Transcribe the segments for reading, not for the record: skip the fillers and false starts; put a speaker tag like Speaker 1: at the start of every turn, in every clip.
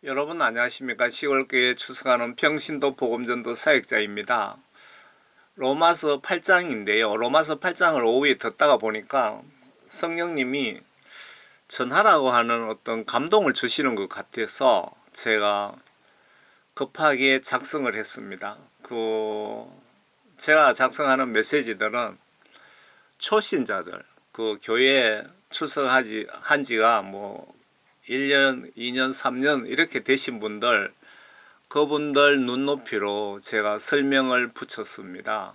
Speaker 1: 여러분 안녕하십니까. 10월교회 추석하는 평신도 복음전도 사역자입니다. 로마서 8장인데요. 로마서 8장을 오후에 듣다가 보니까 성령님이 전하라고 하는 어떤 감동을 주시는 것 같아서 제가 급하게 작성을 했습니다. 제가 작성하는 메시지들은 초신자들, 교회에 출석한 지가 1년, 2년, 3년 이렇게 되신 분들, 그분들 눈높이로 제가 설명을 붙였습니다.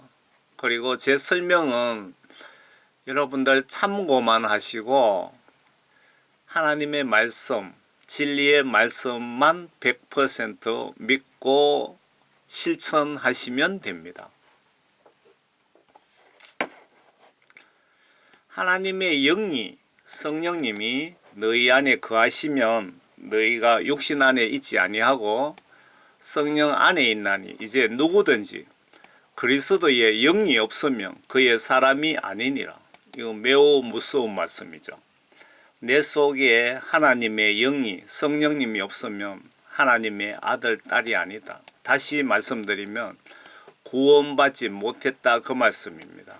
Speaker 1: 그리고 제 설명은 여러분들 참고만 하시고 하나님의 말씀, 진리의 말씀만 100% 믿고 실천하시면 됩니다. 하나님의 영이, 성령님이 너희 안에 거하시면 너희가 육신 안에 있지 아니하고 성령 안에 있나니 이제 누구든지 그리스도의 영이 없으면 그의 사람이 아니니라. 이거 매우 무서운 말씀이죠. 내 속에 하나님의 영이, 성령님이 없으면 하나님의 아들, 딸이 아니다. 다시 말씀드리면 구원받지 못했다, 그 말씀입니다.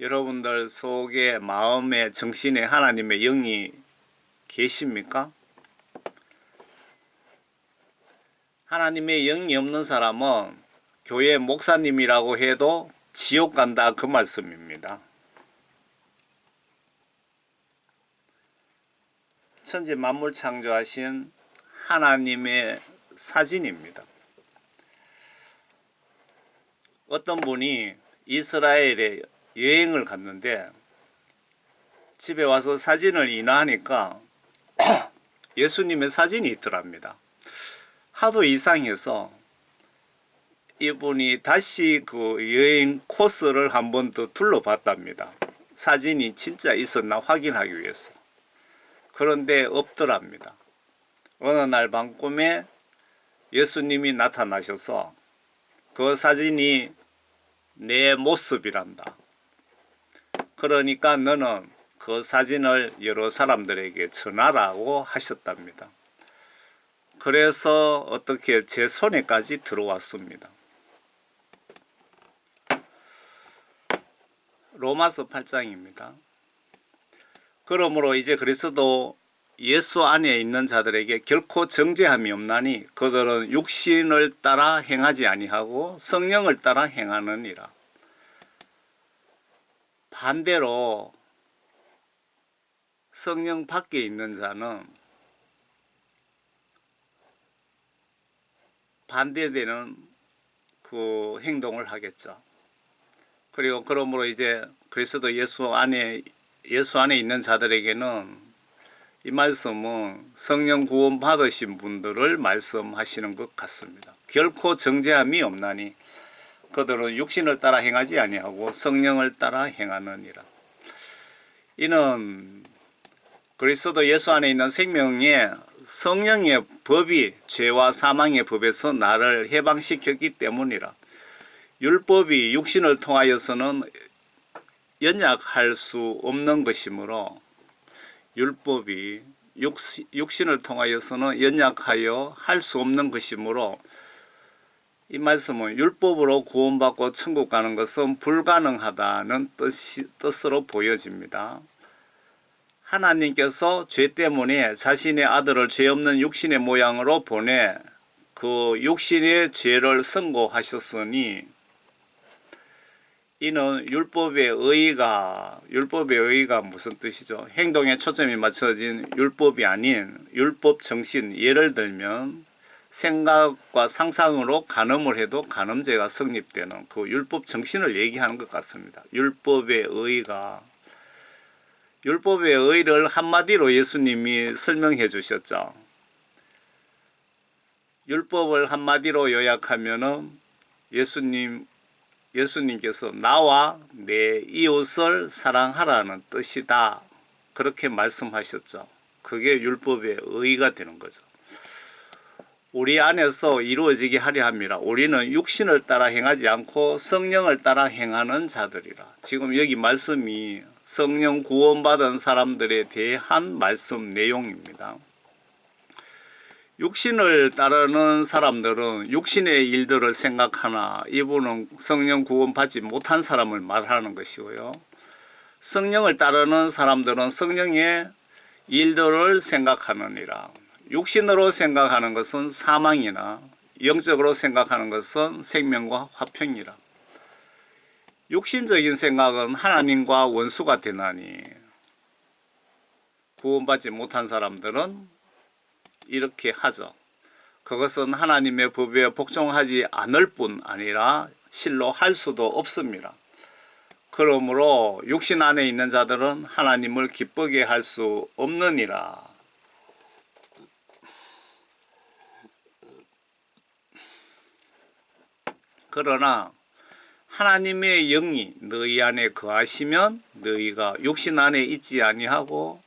Speaker 1: 여러분들 속에, 마음에, 정신에 하나님의 영이 계십니까? 하나님의 영이 없는 사람은 교회 목사님이라고 해도 지옥 간다, 그 말씀입니다. 천지 만물 창조하신 하나님의 사진입니다. 어떤 분이 이스라엘에 여행을 갔는데 집에 와서 사진을 인화하니까 예수님의 사진이 있더랍니다. 하도 이상해서 이분이 다시 그 여행 코스를 한 번 더 둘러봤답니다. 사진이 진짜 있었나 확인하기 위해서. 그런데 없더랍니다. 어느 날 밤 꿈에 예수님이 나타나셔서 그 사진이 내 모습이란다. 그러니까 너는 그 사진을 여러 사람들에게 전하라고 하셨답니다. 그래서 어떻게 제 손에까지 들어왔습니다. 로마서 8장입니다. 그러므로 이제 그리스도 예수 안에 있는 자들에게 결코 정죄함이 없나니 그들은 육신을 따라 행하지 아니하고 성령을 따라 행하느니라. 반대로 성령 밖에 있는 자는 반대되는 그 행동을 하겠죠. 그리고 그러므로 이제 그리스도 예수 안에 있는 자들에게는 이 말씀은 성령 구원 받으신 분들을 말씀하시는 것 같습니다. 결코 정죄함이 없나니 그들은 육신을 따라 행하지 아니하고 성령을 따라 행하느니라. 이는 그리스도 예수 안에 있는 생명에 성령의 법이 죄와 사망의 법에서 나를 해방시켰기 때문이라. 율법이 육신을 통하여서는 연약할 수 없는 것이므로 율법이 육신을 통하여서는 연약하여 할 수 없는 것이므로 이 말씀은 율법으로 구원받고 천국 가는 것은 불가능하다는 뜻으로 보여집니다. 하나님께서 죄 때문에 자신의 아들을 죄 없는 육신의 모양으로 보내 그 육신의 죄를 선고하셨으니 이는 율법의 의의가 무슨 뜻이죠? 행동에 초점이 맞춰진 율법이 아닌 율법 정신, 예를 들면 생각과 상상으로 간음을 해도 간음죄가 성립되는 그 율법 정신을 얘기하는 것 같습니다. 율법의 의의를 한마디로 예수님이 설명해 주셨죠. 율법을 한마디로 요약하면은 예수님께서 나와 내 이웃을 사랑하라는 뜻이다. 그렇게 말씀하셨죠. 그게 율법의 의의가 되는 거죠. 우리 안에서 이루어지게 하려 함이라. 우리는 육신을 따라 행하지 않고 성령을 따라 행하는 자들이라. 지금 여기 말씀이 성령 구원받은 사람들에 대한 말씀 내용입니다. 육신을 따르는 사람들은 육신의 일들을 생각하나 이분은 성령 구원 받지 못한 사람을 말하는 것이고요. 성령을 따르는 사람들은 성령의 일들을 생각하느니라. 육신으로 생각하는 것은 사망이나 영적으로 생각하는 것은 생명과 화평이라. 육신적인 생각은 하나님과 원수가 되나니 구원받지 못한 사람들은 이렇게 하죠. 그것은 하나님의 법에 복종하지 않을 뿐 아니라 실로 할 수도 없습니다. 그러므로 육신 안에 있는 자들은 하나님을 기쁘게 할 수 없느니라. 그러나 하나님의 영이 너희 안에 거하시면 너희가 육신 안에 있지 아니하고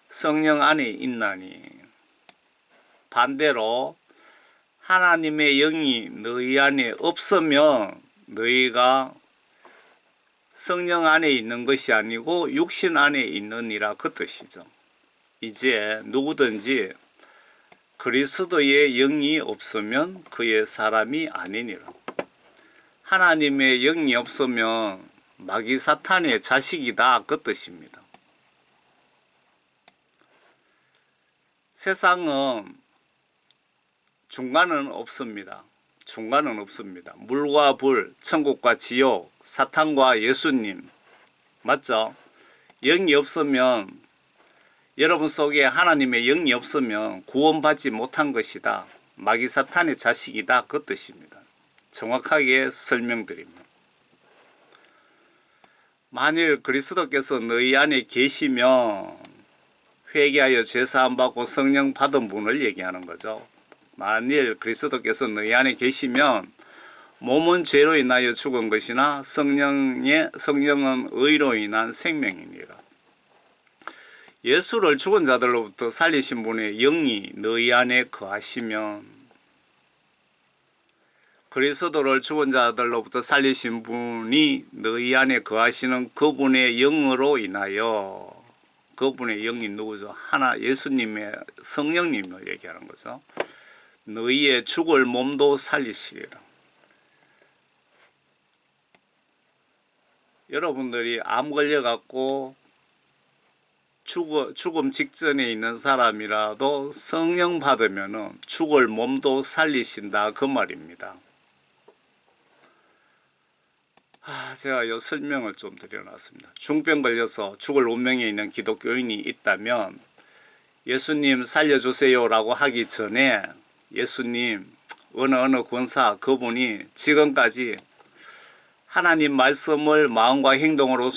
Speaker 1: 성령 안에 있나니, 반대로 하나님의 영이 너희 안에 없으면 너희가 성령 안에 있는 것이 아니고 육신 안에 있느니라 그 뜻이죠. 이제 누구든지 그리스도의 영이 없으면 그의 사람이 아니니라. 하나님의 영이 없으면 마귀 사탄의 자식이다 그 뜻입니다. 세상은 중간은 없습니다. 중간은 없습니다. 물과 불, 천국과 지옥, 사탄과 예수님, 맞죠? 영이 없으면, 여러분 속에 하나님의 영이 없으면 구원받지 못한 것이다. 마귀 사탄의 자식이다 그 뜻입니다. 정확하게 설명드립니다. 만일 그리스도께서 너희 안에 계시면 회개하여 죄사함 받고 성령 받은 분을 얘기하는 거죠. 만일 그리스도께서 너희 안에 계시면 몸은 죄로 인하여 죽은 것이나 성령은 의로 인한 생명이니라. 예수를 죽은 자들로부터 살리신 분의 영이 너희 안에 거하시면, 그리스도를 죽은 자들로부터 살리신 분이 너희 안에 거하시는 그분의 영으로 인하여, 그분의 영이 누구죠? 하나 예수님의 성령님을 얘기하는 거죠. 너희의 죽을 몸도 살리시리라. 여러분들이 암 걸려갖고 죽음 직전에 있는 사람이라도 성령 받으면은 죽을 몸도 살리신다 그 말입니다. 제가 요 설명을 좀 드려놨습니다. 중병 걸려서 죽을 운명에 있는 기독교인이 있다면 예수님 살려주세요라고 하기 전에 예수님 어느 권사 그분이 지금까지 하나님 말씀을 마음과 행동으로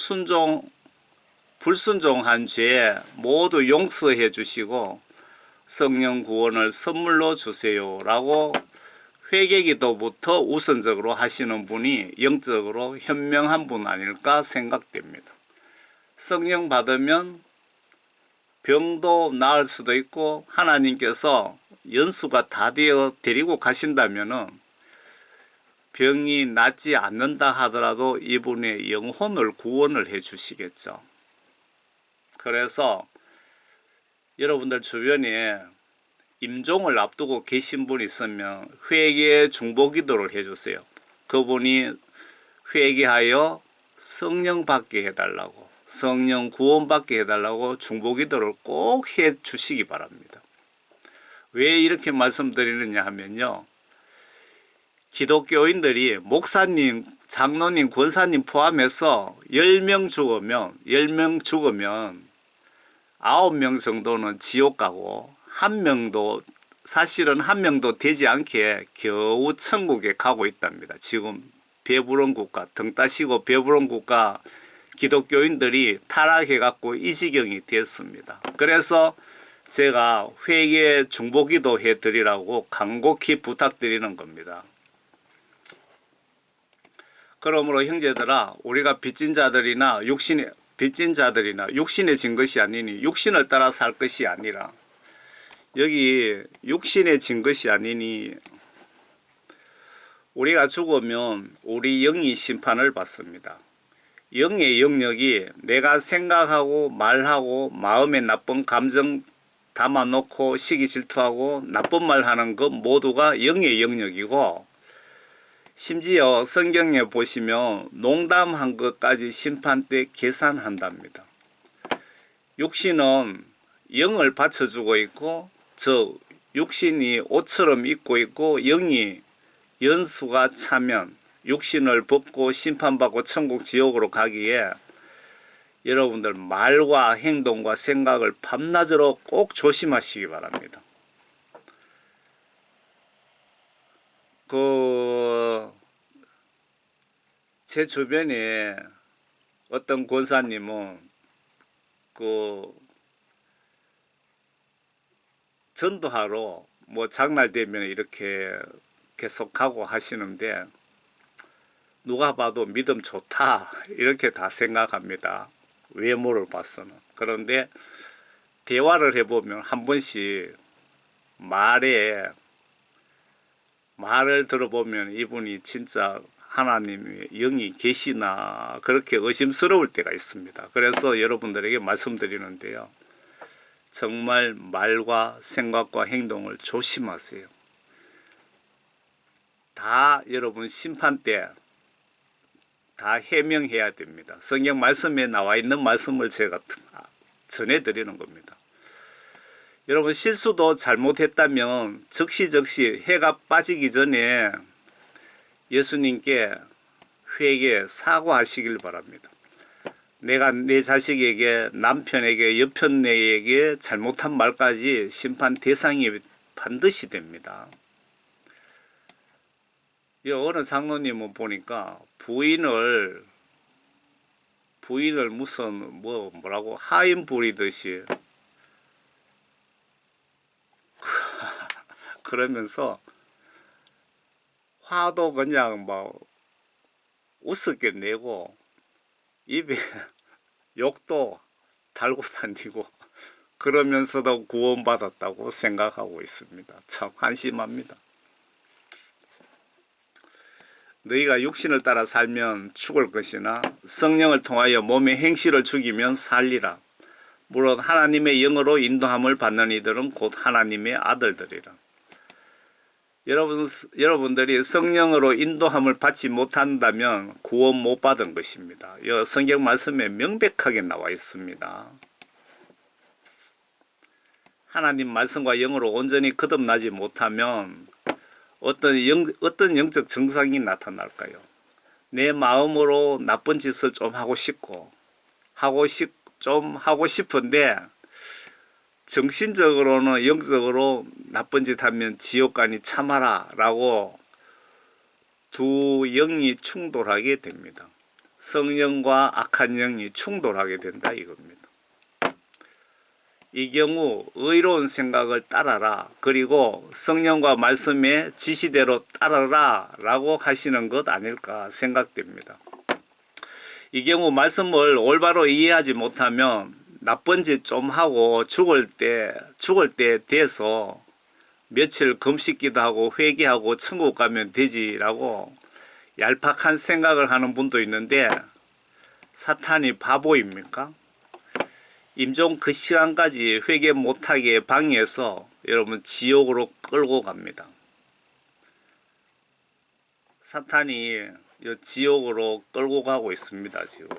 Speaker 1: 불순종한 죄 모두 용서해 주시고 성령 구원을 선물로 주세요라고 회개기도부터 우선적으로 하시는 분이 영적으로 현명한 분 아닐까 생각됩니다. 성령 받으면 병도 나을 수도 있고 하나님께서 연수가 다 되어 데리고 가신다면은 병이 낫지 않는다 하더라도 이분의 영혼을 구원을 해 주시겠죠. 그래서 여러분들 주변에 임종을 앞두고 계신 분이 있으면 회개 중보기도를 해주세요. 그분이 회개하여 성령 받게 해달라고, 성령 구원받게 해달라고 중보기도를 꼭 해주시기 바랍니다. 왜 이렇게 말씀드리느냐 하면요, 기독교인들이 목사님, 장로님, 권사님 포함해서 10명 죽으면 9명 정도는 지옥 가고 사실은 한 명도 되지 않게 겨우 천국에 가고 있답니다. 지금 배부른 국가, 등 따시고 배부른 국가 기독교인들이 타락해갖고 이 지경이 됐습니다. 그래서 제가 회개 중보기도 해드리라고 간곡히 부탁드리는 겁니다. 그러므로 형제들아, 우리가 빚진 자들이나 육신에 진 것이 아니니 육신을 따라 살 것이 아니라, 여기 육신에 진 것이 아니니 우리가 죽으면 우리 영이 심판을 받습니다. 영의 영역이 내가 생각하고 말하고 마음의 나쁜 감정 담아놓고 시기 질투하고 나쁜 말 하는 것 모두가 영의 영역이고, 심지어 성경에 보시면 농담한 것까지 심판 때 계산한답니다. 육신은 영을 받쳐주고 있고, 저 육신이 옷처럼 입고 있고, 영이 연수가 차면 육신을 벗고 심판받고 천국 지옥으로 가기에 여러분들 말과 행동과 생각을 밤낮으로 꼭 조심하시기 바랍니다. 제 주변에 어떤 권사님은 전도하러 뭐 장날 되면 이렇게 계속하고 하시는데, 누가 봐도 믿음 좋다 이렇게 다 생각합니다. 외모를 봐서는. 그런데 대화를 해보면 한 번씩 말을 들어보면 이분이 진짜 하나님의 영이 계시나 그렇게 의심스러울 때가 있습니다. 그래서 여러분들에게 말씀드리는데요, 정말 말과 생각과 행동을 조심하세요. 다 여러분 심판 때 다 해명해야 됩니다. 성경 말씀에 나와 있는 말씀을 제가 전해드리는 겁니다. 여러분 실수도 잘못했다면 즉시 해가 빠지기 전에 예수님께 회개 사과하시길 바랍니다. 내가 내 자식에게, 남편에게, 여편네에게 잘못한 말까지 심판 대상이 반드시 됩니다. 어느 장로님은 보니까 부인을 무슨 뭐라고 하인 부리듯이 그러면서 화도 그냥 막 우습게 내고 입에 욕도 달고 다니고 그러면서도 구원받았다고 생각하고 있습니다. 참 한심합니다. 너희가 육신을 따라 살면 죽을 것이나 성령을 통하여 몸의 행실을 죽이면 살리라. 무릇 하나님의 영으로 인도함을 받는 이들은 곧 하나님의 아들들이라. 여러분들이 성령으로 인도함을 받지 못한다면 구원 못 받은 것입니다. 성경 말씀에 명백하게 나와 있습니다. 하나님 말씀과 영으로 온전히 거듭나지 못하면 어떤 영적 증상이 나타날까요? 내 마음으로 나쁜 짓을 좀 하고 싶은데 정신적으로는 영적으로 나쁜 짓 하면 지옥 가니 참아라 라고 두 영이 충돌하게 됩니다. 성령과 악한 영이 충돌하게 된다 이겁니다. 이 경우 의로운 생각을 따라라, 그리고 성령과 말씀의 지시대로 따라라 라고 하시는 것 아닐까 생각됩니다. 이 경우 말씀을 올바로 이해하지 못하면 나쁜 짓 좀 하고 죽을 때 돼서 며칠 금식기도 하고 회개하고 천국 가면 되지라고 얄팍한 생각을 하는 분도 있는데, 사탄이 바보입니까? 임종 그 시간까지 회개 못하게 방해해서 여러분 지옥으로 끌고 갑니다. 사탄이 지옥으로 끌고 가고 있습니다. 지금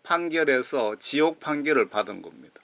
Speaker 1: 판결에서 지옥 판결을 받은 겁니다.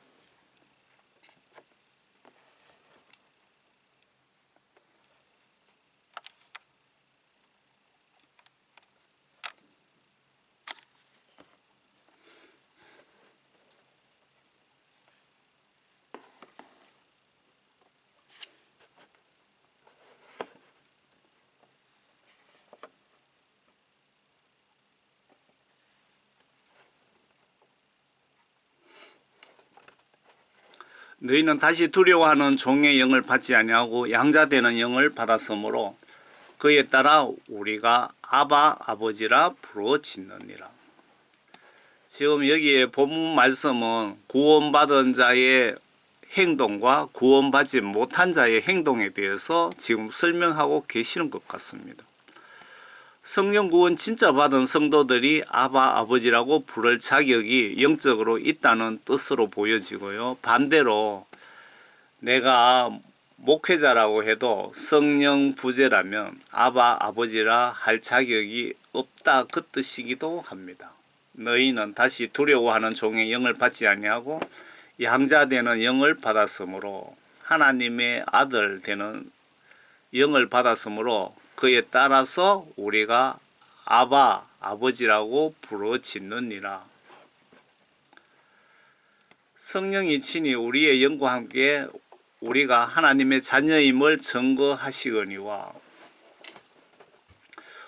Speaker 1: 너희는 다시 두려워하는 종의 영을 받지 아니하고 양자되는 영을 받았으므로 그에 따라 우리가 아바 아버지라 부르짖느니라. 지금 여기에 본문 말씀은 구원받은 자의 행동과 구원받지 못한 자의 행동에 대해서 지금 설명하고 계시는 것 같습니다. 성령 구원 진짜 받은 성도들이 아바 아버지라고 부를 자격이 영적으로 있다는 뜻으로 보여지고요. 반대로 내가 목회자라고 해도 성령 부재라면 아바 아버지라 할 자격이 없다 그 뜻이기도 합니다. 너희는 다시 두려워하는 종의 영을 받지 아니하고 양자되는 영을 받았으므로 하나님의 아들 되는 영을 받았으므로 그에 따라서 우리가 아바 아버지라고 부르짖느니라. 성령이 친히 우리의 영과 함께 우리가 하나님의 자녀임을 증거하시거니와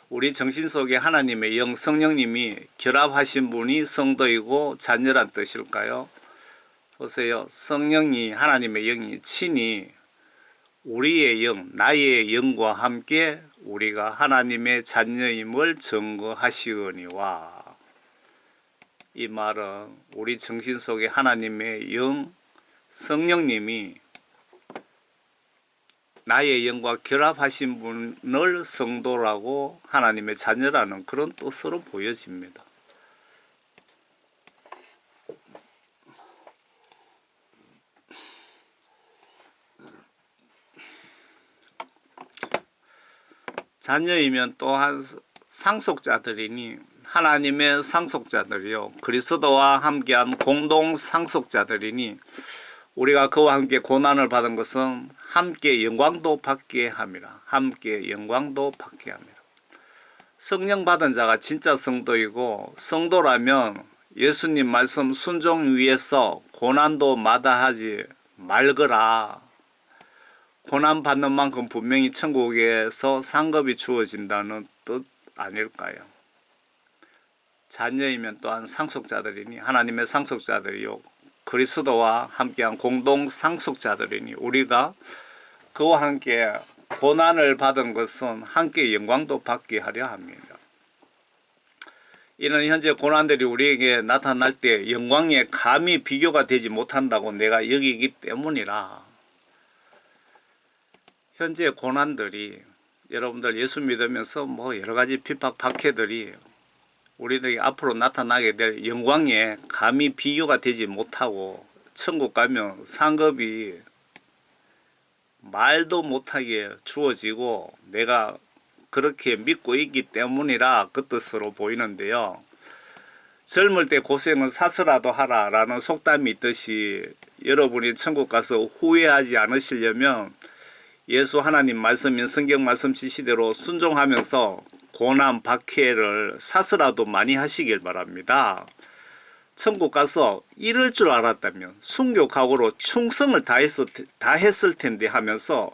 Speaker 1: 우리 정신 속에 하나님의 영 성령님이 결합하신 분이 성도이고 자녀란 뜻일까요? 보세요. 성령이 하나님의 영이 친히 우리의 영, 나의 영과 함께 우리가 하나님의 자녀임을 증거하시거니와 이 말은 우리 정신 속에 하나님의 영, 성령님이 나의 영과 결합하신 분을 성도라고 하나님의 자녀라는 그런 뜻으로 보여집니다. 자녀이면 또한 상속자들이니 하나님의 상속자들이요 그리스도와 함께한 공동 상속자들이니 우리가 그와 함께 고난을 받은 것은 함께 영광도 받게 함이라. 함께 영광도 받게 함이라. 성령 받은 자가 진짜 성도이고 성도라면 예수님 말씀 순종 위에서 고난도 마다하지 말거라. 고난 받는 만큼 분명히 천국에서 상급이 주어진다는 뜻 아닐까요? 자녀이면 또한 상속자들이니 하나님의 상속자들이요 그리스도와 함께한 공동 상속자들이니 우리가 그와 함께 고난을 받은 것은 함께 영광도 받게 하려 합니다. 이는 현재 고난들이 우리에게 나타날 때 영광에 감히 비교가 되지 못한다고 내가 여기기 때문이라. 현재 고난들이 여러분들 예수 믿으면서 뭐 여러가지 핍박 박해들이 우리들이 앞으로 나타나게 될 영광에 감히 비교가 되지 못하고 천국 가면 상급이 말도 못하게 주어지고 내가 그렇게 믿고 있기 때문이라 그 뜻으로 보이는데요. 젊을 때 고생은 사서라도 하라 라는 속담이 있듯이 여러분이 천국 가서 후회하지 않으시려면 예수 하나님 말씀인 성경 말씀 지시대로 순종하면서 고난 박해를 사서라도 많이 하시길 바랍니다. 천국 가서 이럴 줄 알았다면 순교각오로 충성을 다했을 텐데 하면서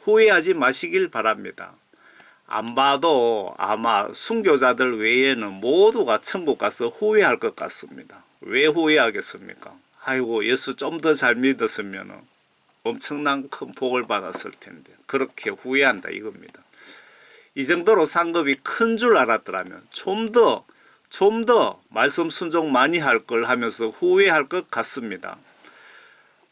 Speaker 1: 후회하지 마시길 바랍니다. 안 봐도 아마 순교자들 외에는 모두가 천국 가서 후회할 것 같습니다. 왜 후회하겠습니까? 아이고 예수 좀 더 잘 믿었으면 엄청난 큰 복을 받았을 텐데 그렇게 후회한다 이겁니다. 이 정도로 상급이 큰 줄 알았더라면 좀 더 말씀 순종 많이 할 걸 하면서 후회할 것 같습니다.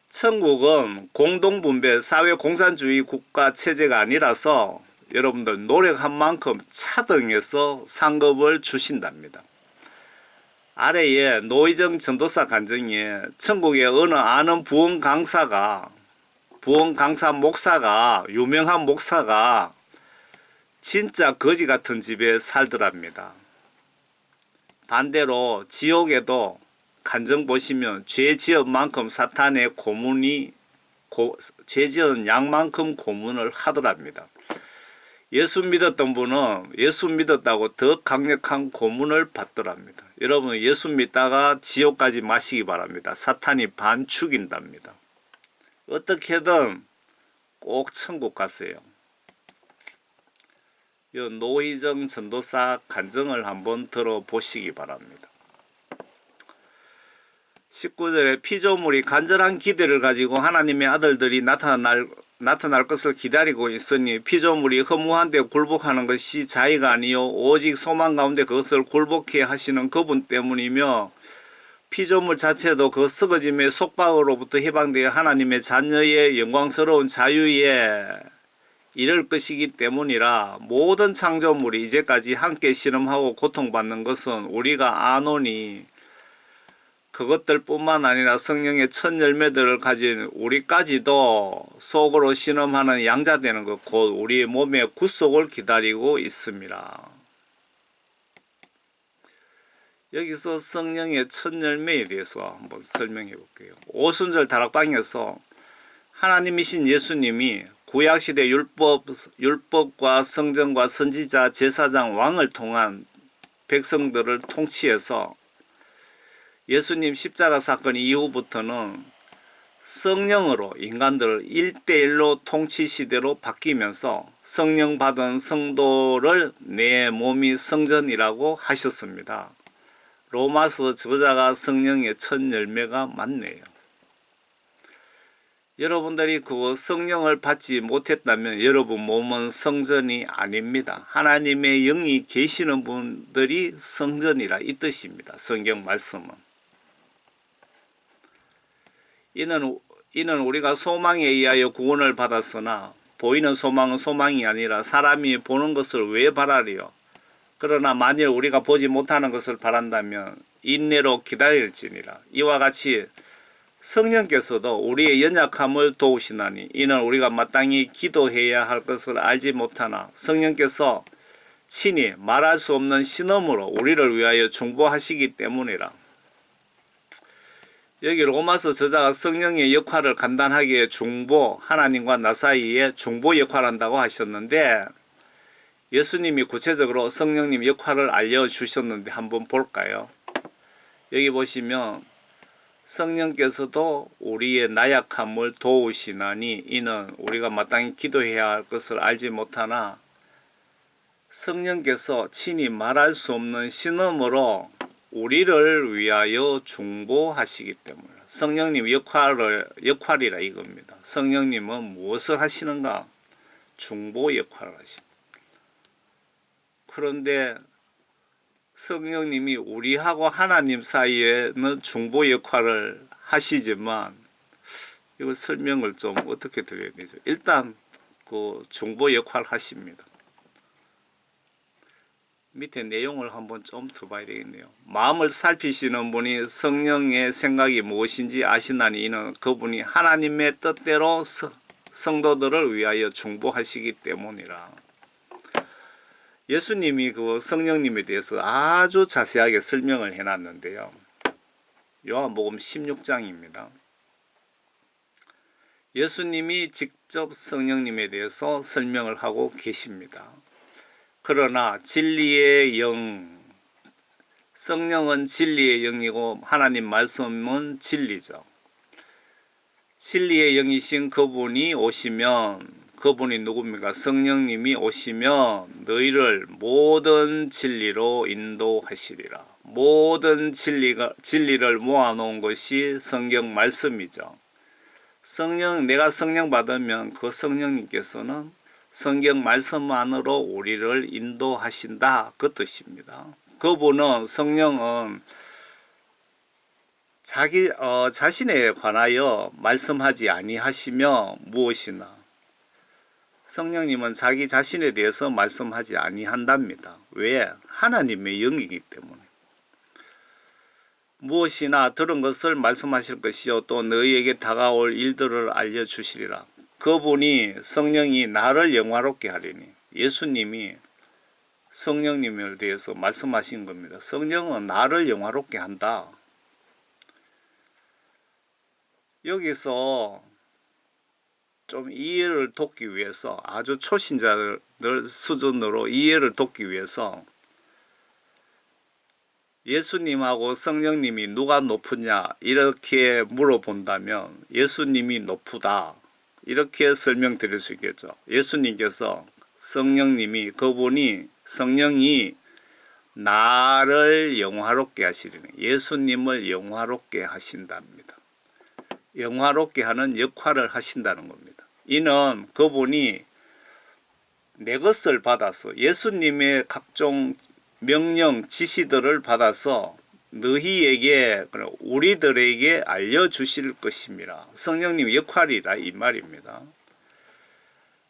Speaker 1: 천국은 공동분배 사회공산주의 국가 체제가 아니라서 여러분들 노력한 만큼 차등해서 상급을 주신답니다. 아래에 노희정 전도사 간증에 천국의 어느 아는 부흥 강사 목사가 유명한 목사가 진짜 거지 같은 집에 살더랍니다. 반대로 지옥에도 간증 보시면 죄 지은 만큼 사탄의 고문이 죄 지은 양만큼 고문을 하더랍니다. 예수 믿었던 분은 예수 믿었다고 더 강력한 고문을 받더랍니다. 여러분 예수 믿다가 지옥까지 마시기 바랍니다. 사탄이 반 죽인답니다. 어떻게든 꼭 천국 가세요. 이 노희정 전도사 간증을 한번 들어보시기 바랍니다. 19절에 피조물이 간절한 기대를 가지고 하나님의 아들들이 나타날 것을 기다리고 있으니 피조물이 허무한데 굴복하는 것이 자의가 아니요 오직 소망 가운데 그것을 굴복해 하시는 그분 때문이며 피조물 자체도 그 썩어짐의 속박으로부터 해방되어 하나님의 자녀의 영광스러운 자유에 이럴 것이기 때문이라 모든 창조물이 이제까지 함께 실험하고 고통받는 것은 우리가 아노니 그것들 뿐만 아니라 성령의 첫 열매들을 가진 우리까지도 속으로 신음하는 양자되는 것 곧 우리의 몸의 구속을 기다리고 있습니다. 여기서 성령의 첫 열매에 대해서 한번 설명해 볼게요. 오순절 다락방에서 하나님이신 예수님이 구약시대 율법과 성전과 선지자, 제사장, 왕을 통한 백성들을 통치해서 예수님 십자가 사건 이후부터는 성령으로 인간들을 1대1로 통치 시대로 바뀌면서 성령 받은 성도를 내 몸이 성전이라고 하셨습니다. 로마서 저자가 성령의 첫 열매가 맞네요. 여러분들이 그 성령을 받지 못했다면 여러분 몸은 성전이 아닙니다. 하나님의 영이 계시는 분들이 성전이라 이 뜻입니다. 성경 말씀은. 이는 우리가 소망에 의하여 구원을 받았으나 보이는 소망은 소망이 아니라 사람이 보는 것을 왜 바라리요? 그러나 만일 우리가 보지 못하는 것을 바란다면 인내로 기다릴지니라. 이와 같이 성령께서도 우리의 연약함을 도우시나니 이는 우리가 마땅히 기도해야 할 것을 알지 못하나 성령께서 친히 말할 수 없는 신음으로 우리를 위하여 중보하시기 때문이라. 여기 로마서 저자가 성령의 역할을 간단하게 중보, 하나님과 나 사이에 중보 역할을 한다고 하셨는데 예수님이 구체적으로 성령님 역할을 알려주셨는데 한번 볼까요? 여기 보시면 성령께서도 우리의 나약함을 도우시나니 이는 우리가 마땅히 기도해야 할 것을 알지 못하나 성령께서 친히 말할 수 없는 신음으로 우리를 위하여 중보하시기 때문에 성령님 역할이라 이겁니다. 성령님은 무엇을 하시는가? 중보 역할을 하십니다. 그런데 성령님이 우리하고 하나님 사이에는 중보 역할을 하시지만 이거 설명을 좀 어떻게 드려야 되죠? 일단 그 중보 역할 하십니다. 밑에 내용을 한번 좀 더 봐야 되겠네요. 마음을 살피시는 분이 성령의 생각이 무엇인지 아시나니 이는 그분이 하나님의 뜻대로 성도들을 위하여 중보하시기 때문이라. 예수님이 그 성령님에 대해서 아주 자세하게 설명을 해놨는데요. 요한복음 16장입니다. 예수님이 직접 성령님에 대해서 설명을 하고 계십니다. 그러나 진리의 영, 성령은 진리의 영이고 하나님 말씀은 진리죠. 진리의 영이신 그분이 오시면 그분이 누굽니까? 성령님이 오시면 너희를 모든 진리로 인도하시리라. 모든 진리를 모아놓은 것이 성경 말씀이죠. 내가 성령 받으면 그 성령님께서는 성경 말씀 안으로 우리를 인도하신다 그 뜻입니다. 그분은 성령은 자신에 관하여 말씀하지 아니하시며 무엇이나 성령님은 자기 자신에 대해서 말씀하지 아니한답니다. 왜? 하나님의 영이기 때문에. 무엇이나 들은 것을 말씀하실 것이요 또 너희에게 다가올 일들을 알려주시리라. 그분이 성령이 나를 영화롭게 하리니 예수님이 성령님에 대해서 말씀하신 겁니다. 성령은 나를 영화롭게 한다. 여기서 좀 이해를 돕기 위해서 아주 초신자들 수준으로 이해를 돕기 위해서 예수님하고 성령님이 누가 높으냐 이렇게 물어본다면 예수님이 높다 이렇게 설명드릴 수 있겠죠. 예수님께서 성령님이 그분이 성령이 나를 영화롭게 하시리니 예수님을 영화롭게 하신답니다. 영화롭게 하는 역할을 하신다는 겁니다. 이는 그분이 내 것을 받아서 예수님의 각종 명령 지시들을 받아서 너희에게 우리들에게 알려주실 것입니다. 성령님 역할이라 이 말입니다.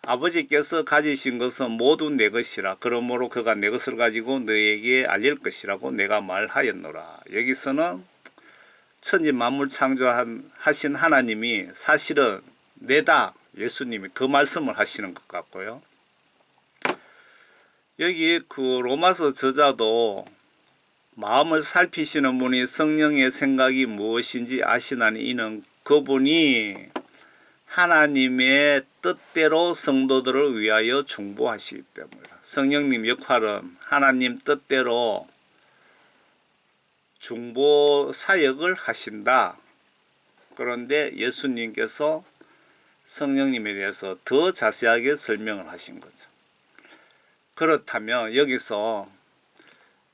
Speaker 1: 아버지께서 가지신 것은 모두 내 것이라. 그러므로 그가 내 것을 가지고 너에게 알릴 것이라고 내가 말하였노라. 여기서는 천지 만물 창조하신 하나님이 사실은 내다, 예수님이 그 말씀을 하시는 것 같고요. 여기 그 로마서 저자도 마음을 살피시는 분이 성령의 생각이 무엇인지 아시나니 이는 그분이 하나님의 뜻대로 성도들을 위하여 중보하시기 때문이다. 성령님 역할은 하나님 뜻대로 중보 사역을 하신다. 그런데 예수님께서 성령님에 대해서 더 자세하게 설명을 하신 거죠. 그렇다면 여기서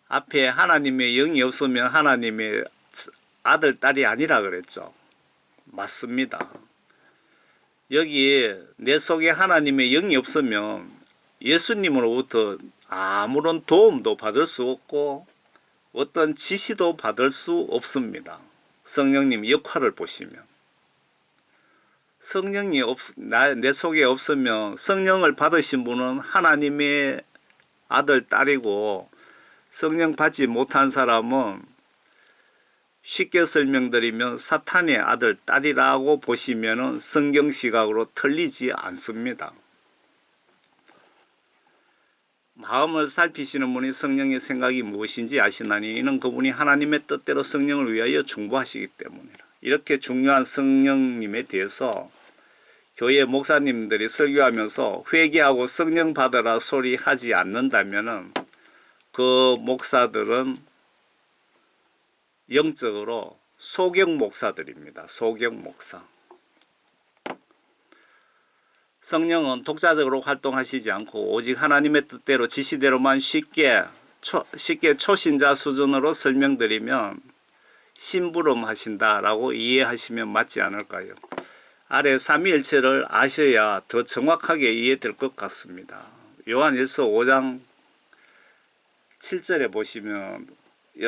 Speaker 1: 앞에 하나님의 영이 없으면 하나님의 아들, 딸이 아니라 그랬죠. 맞습니다. 여기 내 속에 하나님의 영이 없으면 예수님으로부터 아무런 도움도 받을 수 없고 어떤 지시도 받을 수 없습니다. 성령님 역할을 보시면. 성령이 내 속에 없으면 성령을 받으신 분은 하나님의 아들, 딸이고 성령 받지 못한 사람은 쉽게 설명드리면 사탄의 아들, 딸이라고 보시면 성경 시각으로 틀리지 않습니다. 마음을 살피시는 분이 성령의 생각이 무엇인지 아시나니 이는 그분이 하나님의 뜻대로 성령을 위하여 중보하시기 때문이라. 이렇게 중요한 성령님에 대해서 교회 목사님들이 설교하면서 회개하고 성령 받으라 소리 하지 않는다면은 그 목사들은 영적으로 소경 목사들입니다. 소경 목사. 성령은 독자적으로 활동하시지 않고 오직 하나님의 뜻대로 지시대로만 쉽게 초신자 수준으로 설명드리면 심부름하신다라고 이해하시면 맞지 않을까요? 아래 삼위일체를 아셔야 더 정확하게 이해될 것 같습니다. 요한일서 5장 7절에 보시면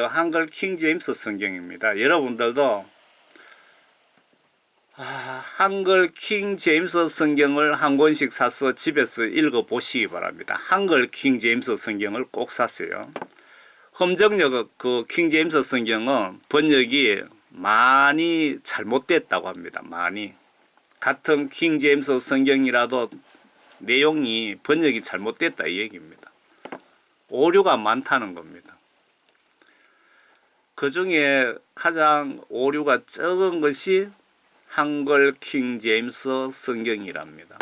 Speaker 1: 한글 킹 제임스 성경입니다. 여러분들도 한글 킹 제임스 성경을 한 권씩 사서 집에서 읽어 보시기 바랍니다. 한글 킹 제임스 성경을 꼭 사세요. 험정역 그 킹 제임스 성경은 번역이 많이 잘못됐다고 합니다. 많이. 같은 킹 제임스 성경이라도 내용이 번역이 잘못됐다 이 얘기입니다. 오류가 많다는 겁니다. 그 중에 가장 오류가 적은 것이 한글 킹 제임스 성경이랍니다.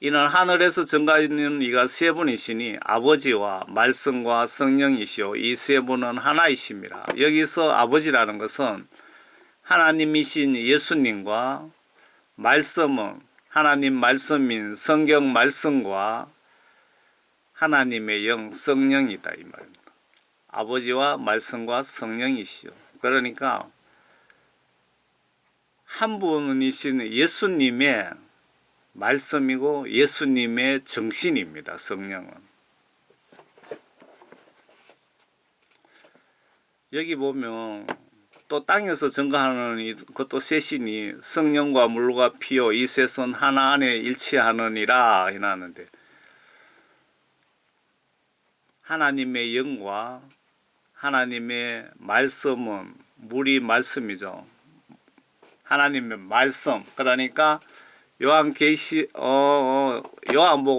Speaker 1: 이는 하늘에서 증가하는 이가 세 분이시니 아버지와 말씀과 성령이시오. 이 세 분은 하나이십니다. 여기서 아버지라는 것은 하나님이신 예수님과 말씀은 하나님 말씀인 성경 말씀과 하나님의 영 성령이다 이 말입니다. 아버지와 말씀과 성령이시오. 그러니까 한 분이신 예수님의 말씀이고 예수님의 정신입니다. 성령은. 여기 보면 또 땅에서 증거하는 그것도 셋이니 성령과 물과 피요 이 셋은 하나 안에 일치하느니라 해놨는데 하나님의 영과 하나님의 말씀은 물이 말씀이죠. 하나님의 말씀. 그러니까 요한복음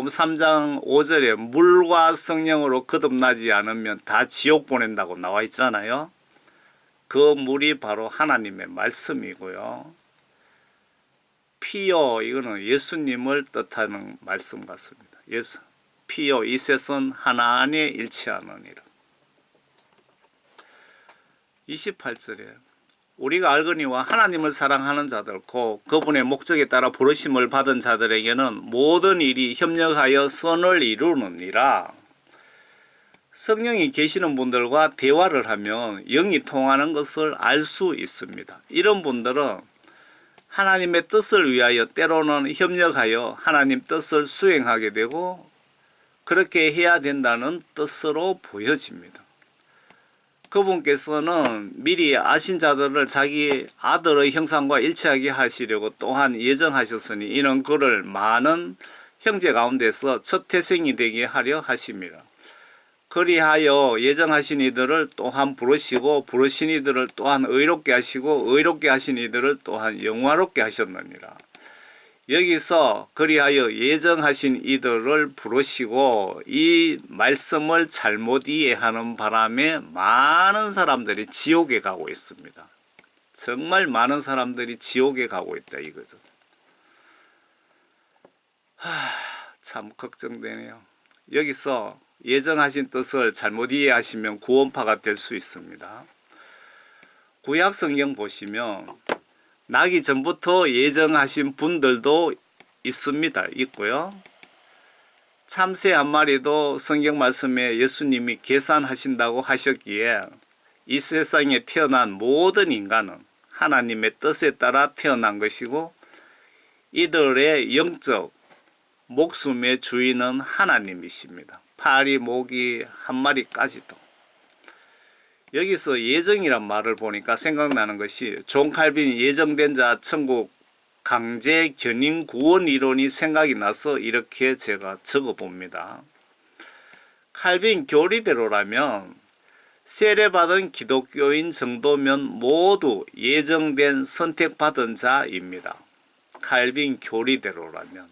Speaker 1: 3장 5절에 물과 성령으로 거듭나지 않으면 다 지옥 보낸다고 나와 있잖아요. 그 물이 바로 하나님의 말씀이고요. 피요 이거는 예수님을 뜻하는 말씀 같습니다. 피요 이 셋은 하나 안에 일치하느니라. 28절에 우리가 알거니와 하나님을 사랑하는 자들 곧 그분의 목적에 따라 부르심을 받은 자들에게는 모든 일이 협력하여 선을 이루느니라. 성령이 계시는 분들과 대화를 하면 영이 통하는 것을 알 수 있습니다. 이런 분들은 하나님의 뜻을 위하여 때로는 협력하여 하나님 뜻을 수행하게 되고 그렇게 해야 된다는 뜻으로 보여집니다. 그분께서는 미리 아신 자들을 자기 아들의 형상과 일치하게 하시려고 또한 예정하셨으니 이는 그를 많은 형제 가운데서 첫 태생이 되게 하려 하심이라. 그리하여 예정하신 이들을 또한 부르시고 부르신 이들을 또한 의롭게 하시고 의롭게 하신 이들을 또한 영화롭게 하셨느니라. 여기서 그리하여 예정하신 이들을 부르시고 이 말씀을 잘못 이해하는 바람에 많은 사람들이 지옥에 가고 있습니다. 정말 많은 사람들이 지옥에 가고 있다 이거죠. 참 걱정되네요. 여기서 예정하신 뜻을 잘못 이해하시면 구원파가 될 수 있습니다. 구약 성경 보시면 나기 전부터 예정하신 분들도 있고요. 참새 한 마리도 성경 말씀에 예수님이 계산하신다고 하셨기에 이 세상에 태어난 모든 인간은 하나님의 뜻에 따라 태어난 것이고 이들의 영적 목숨의 주인은 하나님이십니다. 파리, 모기 한 마리까지도. 여기서 예정이란 말을 보니까 생각나는 것이 존 칼빈이 예정된 자 천국 강제 견인 구원 이론이 생각이 나서 이렇게 제가 적어 봅니다. 칼빈 교리대로라면 세례받은 기독교인 정도면 모두 예정된 선택받은 자입니다. 칼빈 교리대로라면.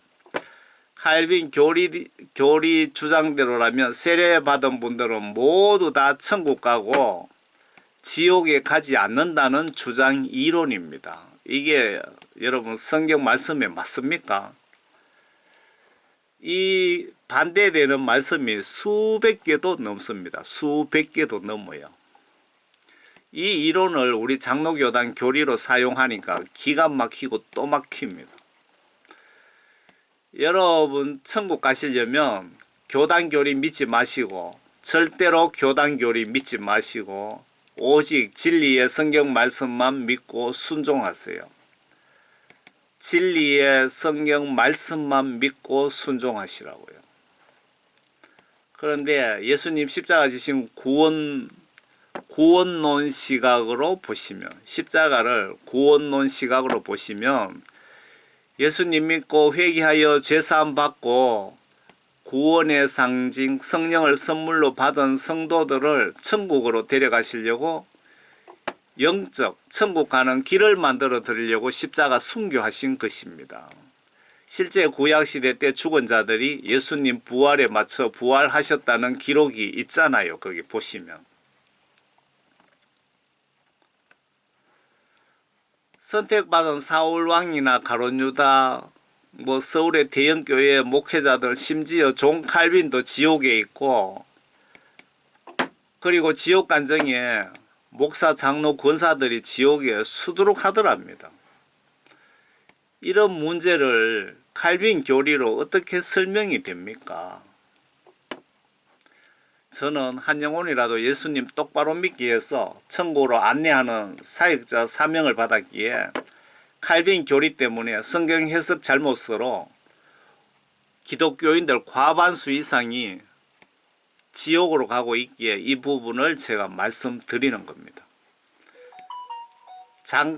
Speaker 1: 칼빈 교리 주장대로라면 세례받은 분들은 모두 다 천국 가고 지옥에 가지 않는다는 주장 이론입니다. 이게 여러분 성경 말씀에 맞습니까? 이 반대되는 말씀이 수백 개도 넘습니다. 수백 개도 넘어요. 이 이론을 우리 장로교단 교리로 사용하니까 기가 막히고 또 막힙니다. 여러분 천국 가시려면 교단교리 믿지 마시고 절대로 교단교리 믿지 마시고 오직 진리의 성경 말씀만 믿고 순종하세요. 진리의 성경 말씀만 믿고 순종하시라고요. 그런데 예수님 십자가 지신 구원론 시각으로 보시면 십자가를 구원론 시각으로 보시면 예수님 믿고 회개하여 죄사함 받고 구원의 상징 성령을 선물로 받은 성도들을 천국으로 데려가시려고 영적 천국 가는 길을 만들어 드리려고 십자가 순교하신 것입니다. 실제 구약시대 때 죽은 자들이 예수님 부활에 맞춰 부활하셨다는 기록이 있잖아요. 거기 보시면. 선택받은 사울왕이나 가룟유다, 서울의 대형교회 목회자들, 심지어 존 칼빈도 지옥에 있고, 그리고 지옥 간정에 목사, 장로, 권사들이 지옥에 수두룩하더랍니다. 이런 문제를 칼빈 교리로 어떻게 설명이 됩니까? 저는 한 영혼이라도 예수님 똑바로 믿기 위해서 천국으로 안내하는 사역자 사명을 받았기에 칼빈 교리 때문에 성경 해석 잘못으로 기독교인들 과반수 이상이 지옥으로 가고 있기에 이 부분을 제가 말씀드리는 겁니다. 존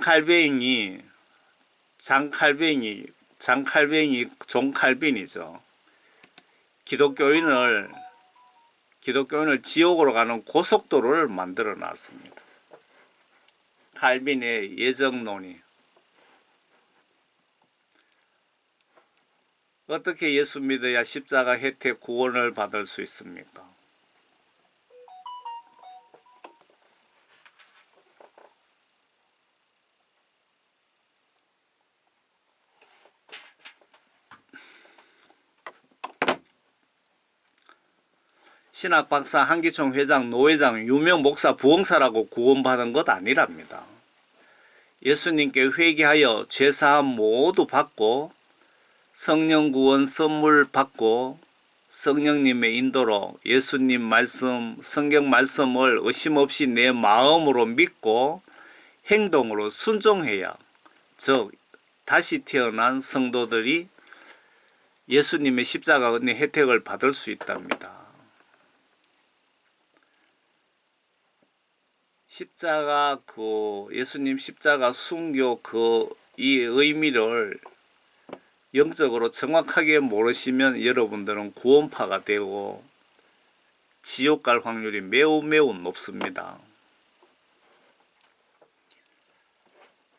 Speaker 1: 칼빈이죠. 기독교인을 지옥으로 가는 고속도로를 만들어 놨습니다. 칼빈의 예정론이. 어떻게 예수 믿어야 십자가 혜택 구원을 받을 수 있습니까? 신학박사, 한기총 회장, 노회장, 유명 목사, 부흥사라고 구원받은 것 아니랍니다. 예수님께 회개하여 죄사함 모두 받고 성령 구원 선물 받고 성령님의 인도로 예수님 말씀, 성경 말씀을 의심 없이 내 마음으로 믿고 행동으로 순종해야, 즉 다시 태어난 성도들이 예수님의 십자가 은혜 혜택을 받을 수 있답니다. 십자가 예수님 십자가 순교 이 의미를 영적으로 정확하게 모르시면 여러분들은 구원파가 되고 지옥 갈 확률이 매우 높습니다.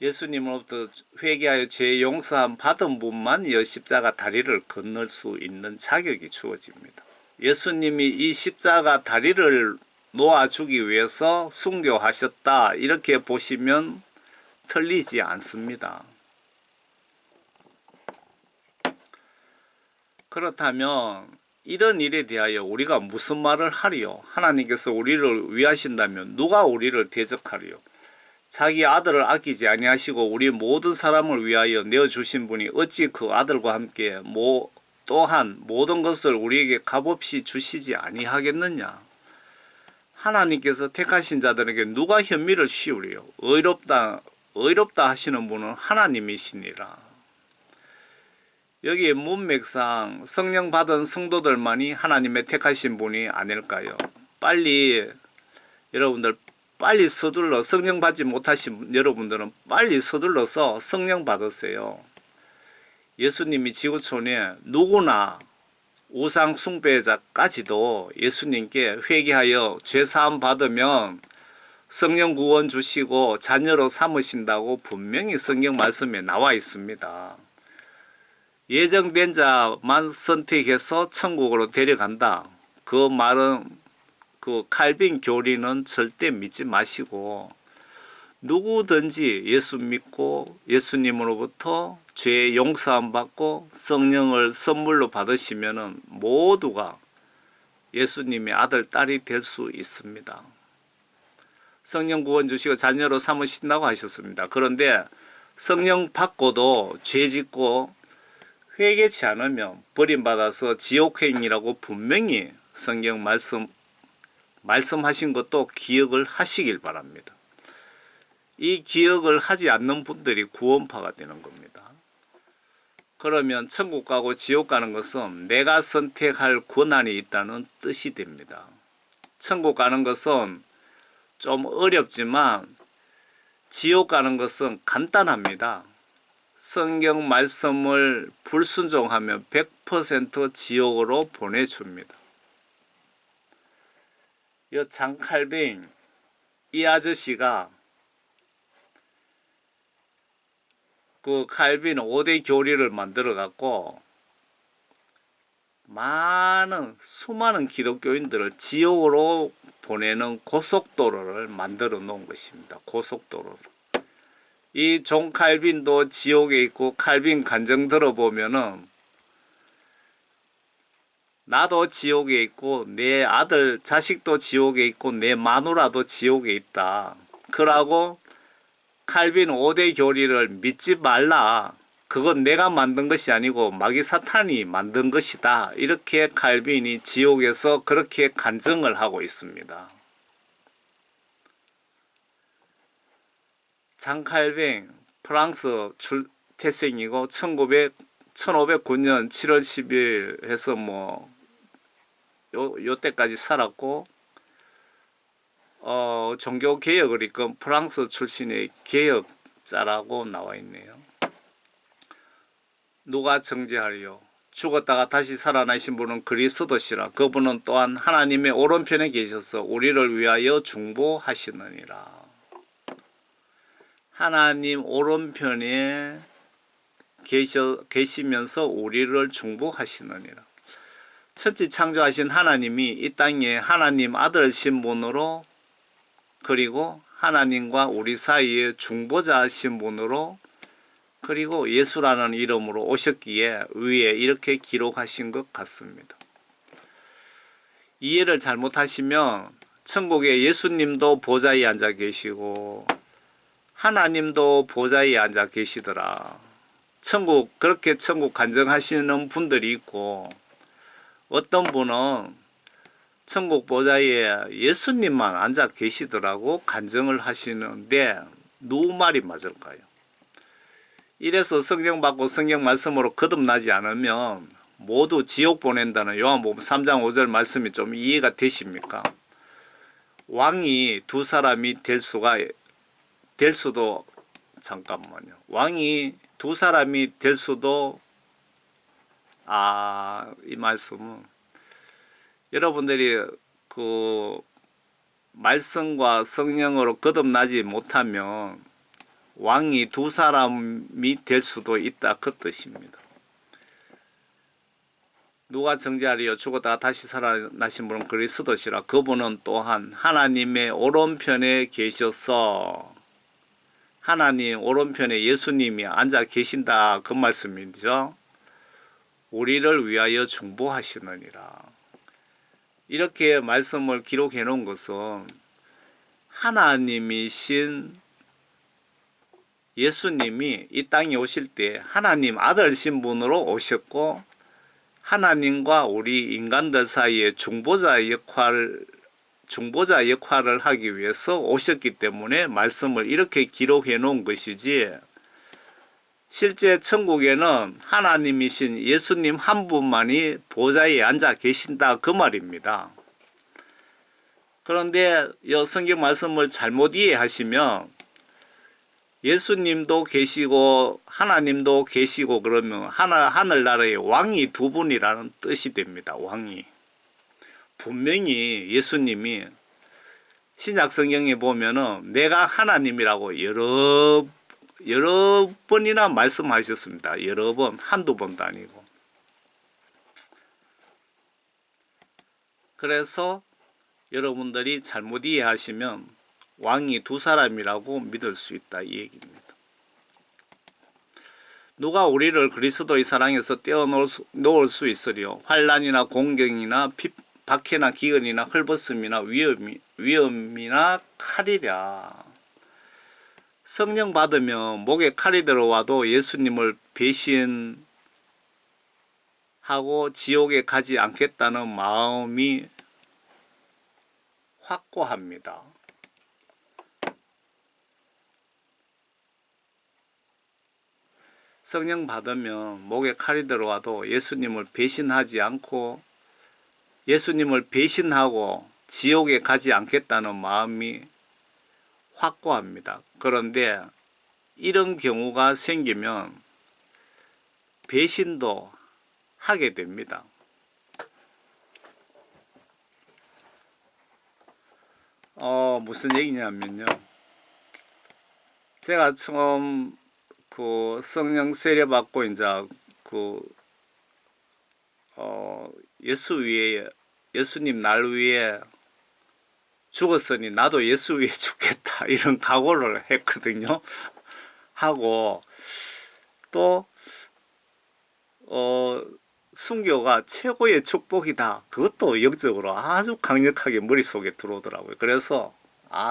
Speaker 1: 예수님으로부터 회개하여 죄 용서함 받은 분만 이 십자가 다리를 건널 수 있는 자격이 주어집니다. 예수님이 이 십자가 다리를 놓아주기 위해서 순교하셨다 이렇게 보시면 틀리지 않습니다. 그렇다면 이런 일에 대하여 우리가 무슨 말을 하리요? 하나님께서 우리를 위하신다면 누가 우리를 대적하리요? 자기 아들을 아끼지 아니하시고 우리 모든 사람을 위하여 내어주신 분이 어찌 그 아들과 함께 또한 모든 것을 우리에게 값없이 주시지 아니하겠느냐? 하나님께서 택하신 자들에게 누가 현미를 씌우리요? 의롭다 하시는 분은 하나님이시니라. 여기에 문맥상 성령 받은 성도들만이 하나님의 택하신 분이 아닐까요? 여러분들 빨리 서둘러, 성령 받지 못하신 여러분들은 빨리 서둘러서 성령 받으세요. 예수님이 지구촌에 누구나 우상 숭배자까지도 예수님께 회개하여 죄사함 받으면 성령 구원 주시고 자녀로 삼으신다고 분명히 성경 말씀에 나와 있습니다. 예정된 자만 선택해서 천국으로 데려간다. 그 말은 칼빈 교리는 절대 믿지 마시고 누구든지 예수 믿고 예수님으로부터 죄 용서함 받고 성령을 선물로 받으시면은 모두가 예수님의 아들 딸이 될 수 있습니다. 성령 구원 주시고 자녀로 삼으신다고 하셨습니다. 그런데 성령 받고도 죄 짓고 회개치 않으면 버림받아서 지옥행이라고 분명히 성경 말씀하신 것도 기억을 하시길 바랍니다. 이 기억을 하지 않는 분들이 구원파가 되는 겁니다. 그러면 천국 가고 지옥 가는 것은 내가 선택할 권한이 있다는 뜻이 됩니다. 천국 가는 것은 좀 어렵지만 지옥 가는 것은 간단합니다. 성경 말씀을 불순종하면 100% 지옥으로 보내줍니다. 이 장칼빈 이 아저씨가 그 칼빈 5대 교리를 만들어 갖고 수많은 기독교인들을 지옥으로 보내는 고속도로를 만들어 놓은 것입니다. 고속도로를. 이 존 칼빈도 지옥에 있고 칼빈 간증 들어보면은 나도 지옥에 있고 내 아들 자식도 지옥에 있고 내 마누라도 지옥에 있다. 그러고 칼빈 5대 교리를 믿지 말라. 그건 내가 만든 것이 아니고 마귀 사탄이 만든 것이다. 이렇게 칼빈이 지옥에서 그렇게 간증을 하고 있습니다. 장 칼빈 프랑스 태생이고 1509년 7월 10일 해서 요때까지 살았고 종교 개혁을 이끈 프랑스 출신의 개혁자라고 나와 있네요. 누가 정죄하리요? 죽었다가 다시 살아나신 분은 그리스도시라. 그분은 또한 하나님의 오른편에 계셔서 우리를 위하여 중보하시느니라. 하나님 오른편에 계시면서 우리를 중보하시느니라. 천지 창조하신 하나님이 이 땅에 하나님 아들 신분으로 그리고 하나님과 우리 사이에 중보자 신분으로 그리고 예수라는 이름으로 오셨기에 위에 이렇게 기록하신 것 같습니다. 이해를 잘못하시면 천국에 예수님도 보좌에 앉아 계시고 하나님도 보좌에 앉아 계시더라. 그렇게 천국 간증하시는 분들이 있고 어떤 분은 천국 보좌에 예수님만 앉아 계시더라고 간증을 하시는데 누구 말이 맞을까요? 이래서 성경 받고 성경 말씀으로 거듭나지 않으면 모두 지옥 보낸다는 요한복음 3장 5절 말씀이 좀 이해가 되십니까? 왕이 두 사람이 될 수도, 잠깐만요. 왕이 두 사람이 될 수도, 이 말씀은 여러분들이 그 말씀과 성령으로 거듭나지 못하면 왕이 두 사람이 될 수도 있다, 그 뜻입니다. 누가 정죄하리요? 죽었다가 다시 살아나신 분은 그리스도시라. 그분은 또한 하나님의 오른편에 계셔서, 하나님 오른편에 예수님이 앉아 계신다, 그 말씀이죠. 우리를 위하여 중보하시느니라. 이렇게 말씀을 기록해 놓은 것은 하나님이신 예수님이 이 땅에 오실 때 하나님 아들 신분으로 오셨고, 하나님과 우리 인간들 사이에 중보자 역할을 하기 위해서 오셨기 때문에 말씀을 이렇게 기록해 놓은 것이지, 실제 천국에는 하나님이신 예수님 한 분만이 보좌에 앉아 계신다, 그 말입니다. 그런데 이 성경 말씀을 잘못 이해하시면 예수님도 계시고 하나님도 계시고 그러면 하늘나라의 왕이 두 분이라는 뜻이 됩니다. 왕이. 분명히 예수님이 신약 성경에 보면은 내가 하나님이라고 여러 번이나 말씀하셨습니다. 여러 번, 한두 번도 아니고. 그래서 여러분들이 잘못 이해하시면 왕이 두 사람이라고 믿을 수 있다, 이 얘기입니다. 누가 우리를 그리스도의 사랑에서 떼어놓을 수 있으리요? 환난이나 공경이나 박해나 기근이나 헐벗음이나 위험이나 칼이랴. 성령 받으면 목에 칼이 들어와도 예수님을 배신하고 지옥에 가지 않겠다는 마음이 확고합니다. 성령 받으면 목에 칼이 들어와도 예수님을 배신하지 않고 예수님을 배신하고 지옥에 가지 않겠다는 마음이 확고합니다. 그런데 이런 경우가 생기면 배신도 하게 됩니다. 무슨 얘기냐면요. 제가 처음 그 성령 세례 받고 이제 예수님 날 위에 죽었으니 나도 예수 위에 죽겠다, 이런 각오를 했거든요. 하고 또 순교가 최고의 축복이다, 그것도 영적으로 아주 강력하게 머릿속에 들어오더라고요. 그래서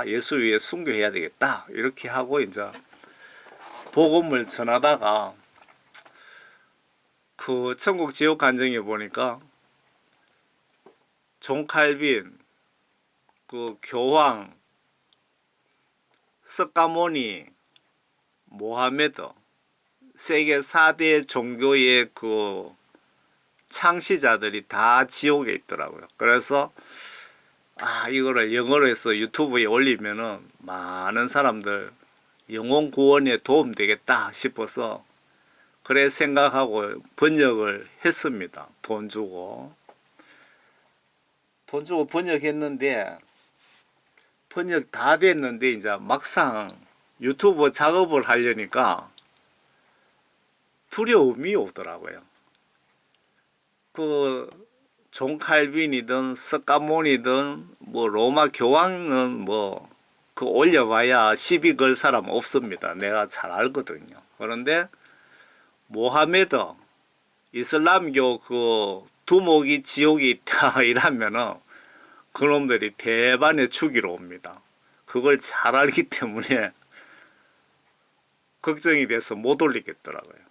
Speaker 1: 예수 위에 순교해야 되겠다, 이렇게 하고 이제 복음을 전하다가 그 천국 지옥 간증에 보니까 존 칼빈, 그 교황, 석가모니, 모하메드, 세계 4대 종교의 그 창시자들이 다 지옥에 있더라고요. 그래서 이거를 영어로 해서 유튜브에 올리면은 많은 사람들 영혼 구원에 도움 되겠다 싶어서 그래 생각하고 번역을 했습니다. 돈 주고 번역했는데, 번역 다 됐는데 이제 막상 유튜브 작업을 하려니까 두려움이 오더라고요. 그 존 칼빈이든 석가모니든 뭐 로마 교황은 뭐 그 올려봐야 시비 걸 사람 없습니다. 내가 잘 알거든요. 그런데 모하메드, 이슬람교 그 두목이 지옥에 있다 이러면은 그놈들이 대반에 죽이러 옵니다. 그걸 잘 알기 때문에 걱정이 돼서 못 올리겠더라고요.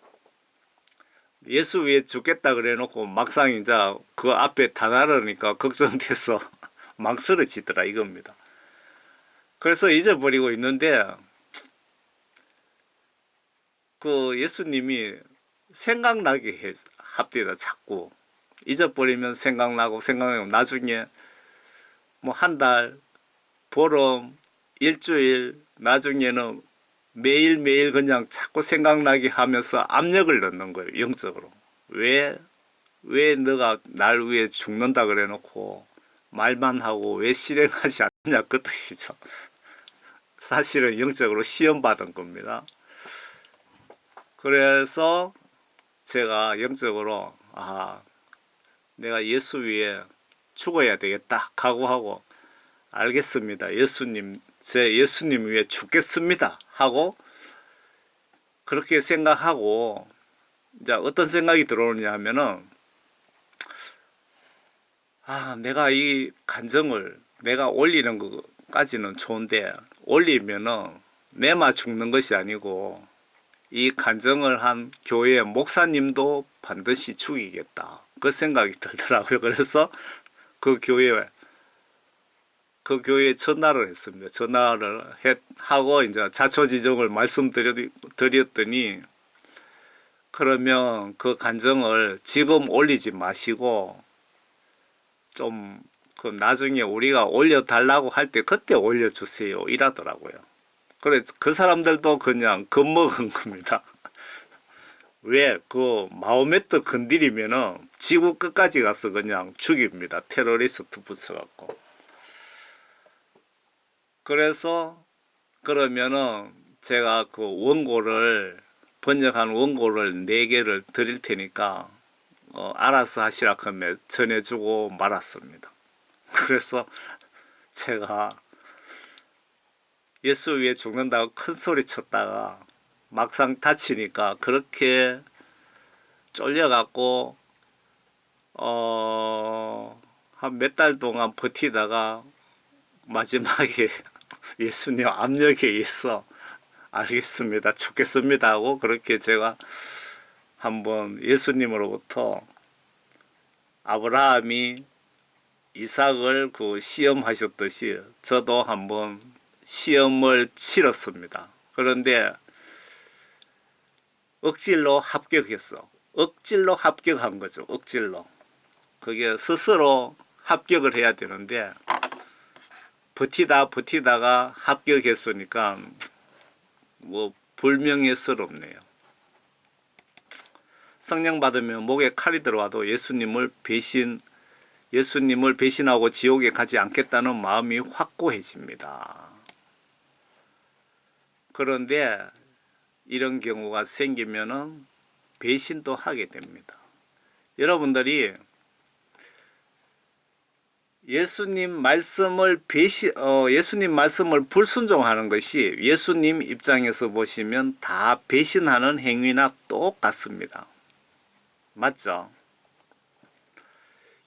Speaker 1: 예수 위에 죽겠다 그래 놓고 막상 이제 그 앞에 다다르니까 걱정돼서 망설여지더라, 이겁니다. 그래서 잊어버리고 있는데, 그 예수님이 생각나게 합디다. 자꾸 잊어버리면 생각나고 나중에 뭐 한 달, 보름, 일주일, 나중에는 매일매일 그냥 자꾸 생각나게 하면서 압력을 넣는 거예요. 영적으로. 왜 너가 날 위해 죽는다 그래 놓고 말만 하고 왜 실행하지 않느냐 그 뜻이죠. 사실은 영적으로 시험받은 겁니다. 그래서 제가 영적으로 내가 예수 위에 죽어야 되겠다 각오하고 알겠습니다. 제 예수님 위에 죽겠습니다 하고 그렇게 생각하고 이제 어떤 생각이 들어오냐 하면은 내가 이 간정을 내가 올리는 것까지는 좋은데 올리면은 내만 죽는 것이 아니고 이 간정을 한 교회 목사님도 반드시 죽이겠다 그 생각이 들더라고요. 그래서 그 교회에 전화를 했습니다. 전화를 하고 이제 자초지종을 말씀드렸더니 그러면 그 간정을 지금 올리지 마시고 좀 그 나중에 우리가 올려달라고 할 때 그때 올려주세요 이라더라고요. 그래 그 사람들도 그냥 겁먹은 겁니다. 왜 그 마호메트 건드리면은 지구 끝까지 가서 그냥 죽입니다. 테러리스트 붙여갖고. 그래서 그러면은 제가 그 번역한 원고를 4개를 드릴 테니까 알아서 하시라 하면 전해주고 말았습니다. 그래서 제가 예수 위에 죽는다고 큰 소리 쳤다가 막상 다치니까 그렇게 쫄려갖고 한 몇 달 동안 버티다가 마지막에 예수님 압력에 의해서 알겠습니다. 죽겠습니다 하고 그렇게 제가 한번 예수님으로부터 아브라함이 이삭을 그 시험하셨듯이 저도 한번 시험을 치렀습니다. 그런데 억질로 합격했어. 억질로 합격한 거죠. 억질로. 그게 스스로 합격을 해야 되는데 버티다가 합격했으니까 뭐 불명예스럽네요. 성령 받으면 목에 칼이 들어와도 예수님을 배신하고 지옥에 가지 않겠다는 마음이 확고해집니다. 그런데 이런 경우가 생기면은 배신도 하게 됩니다. 여러분들이 예수님 말씀을 불순종하는 것이 예수님 입장에서 보시면 다 배신하는 행위나 똑같습니다. 맞죠?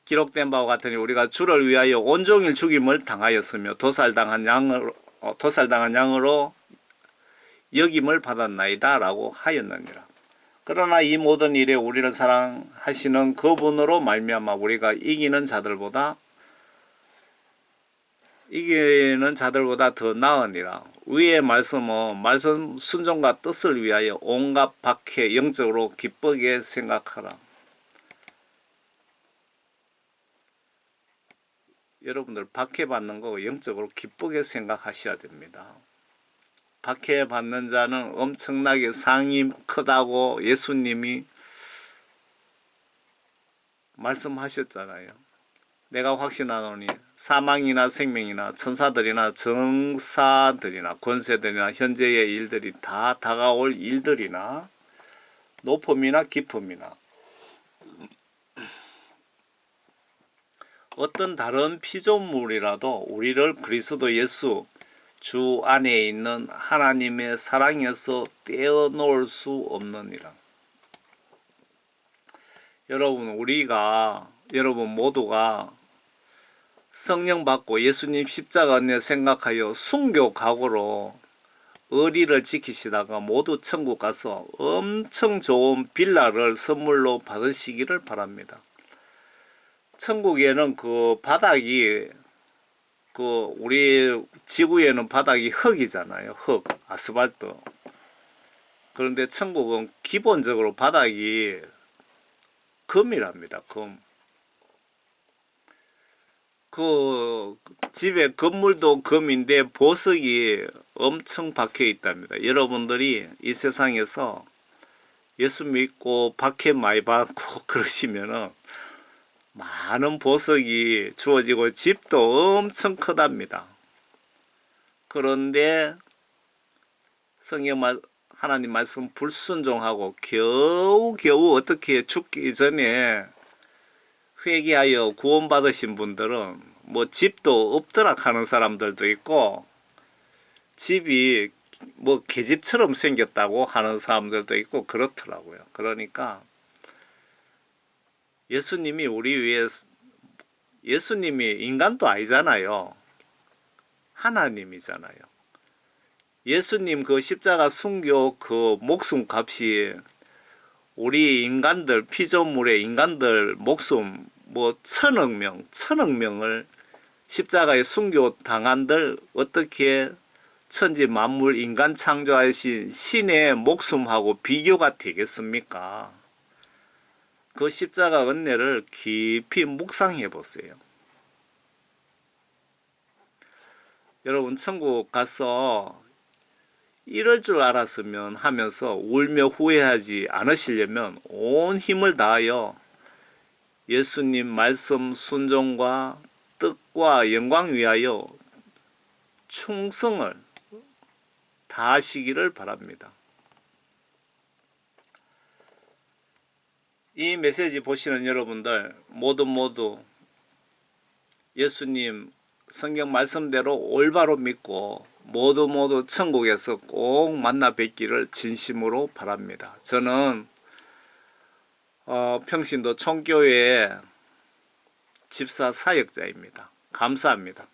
Speaker 1: 기록된 바와 같으니 우리가 주를 위하여 온종일 죽임을 당하였으며 도살당한 양으로 여김을 받았나이다 라고 하였느니라. 그러나 이 모든 일에 우리를 사랑하시는 그분으로 말미암아 우리가 이기는 자들보다 더 나으니라. 위의 말씀은 말씀 순종과 뜻을 위하여 온갖 박해 영적으로 기쁘게 생각하라. 여러분들 박해받는 거 영적으로 기쁘게 생각하셔야 됩니다. 박해받는 자는 엄청나게 상이 크다고 예수님이 말씀하셨잖아요. 내가 확신하노니 사망이나 생명이나 천사들이나 정사들이나 권세들이나 현재의 일들이 다 다가올 일들이나 높음이나 깊음이나 어떤 다른 피조물이라도 우리를 그리스도 예수 주 안에 있는 하나님의 사랑에서 떼어놓을 수 없느니라. 여러분 모두가 성령 받고 예수님 십자가 은혜 생각하여 순교 각오로 의리를 지키시다가 모두 천국 가서 엄청 좋은 빌라를 선물로 받으시기를 바랍니다. 천국에는 그 바닥이 우리 지구에는 바닥이 흙이잖아요. 흙, 아스팔트. 그런데 천국은 기본적으로 바닥이 금이랍니다. 금. 그 집에 건물도 금인데 보석이 엄청 박혀 있답니다. 여러분들이 이 세상에서 예수 믿고 박해 많이 받고 그러시면은 많은 보석이 주어지고 집도 엄청 크답니다. 그런데 하나님 말씀 불순종하고 겨우 어떻게 죽기 전에 회개하여 구원받으신 분들은 뭐 집도 없더라 하는 사람들도 있고, 집이 뭐 계집처럼 생겼다고 하는 사람들도 있고 그렇더라고요. 그러니까 예수님이 우리 위해, 예수님이 인간도 아니잖아요. 하나님이잖아요. 예수님 그 십자가 순교 그 목숨 값이 우리 인간들, 피조물의 인간들 목숨 뭐 천억 명을 십자가에 순교 당한들 어떻게 천지 만물 인간 창조하신 신의 목숨하고 비교가 되겠습니까? 그 십자가 은혜를 깊이 묵상해 보세요. 여러분 천국 가서 이럴 줄 알았으면 하면서 울며 후회하지 않으시려면 온 힘을 다하여 예수님 말씀 순종과 뜻과 영광 위하여 충성을 다하시기를 바랍니다. 이 메시지 보시는 여러분들 모두 예수님 성경 말씀대로 올바로 믿고 모두 천국에서 꼭 만나 뵙기를 진심으로 바랍니다. 저는 평신도 총교회 집사 사역자입니다. 감사합니다.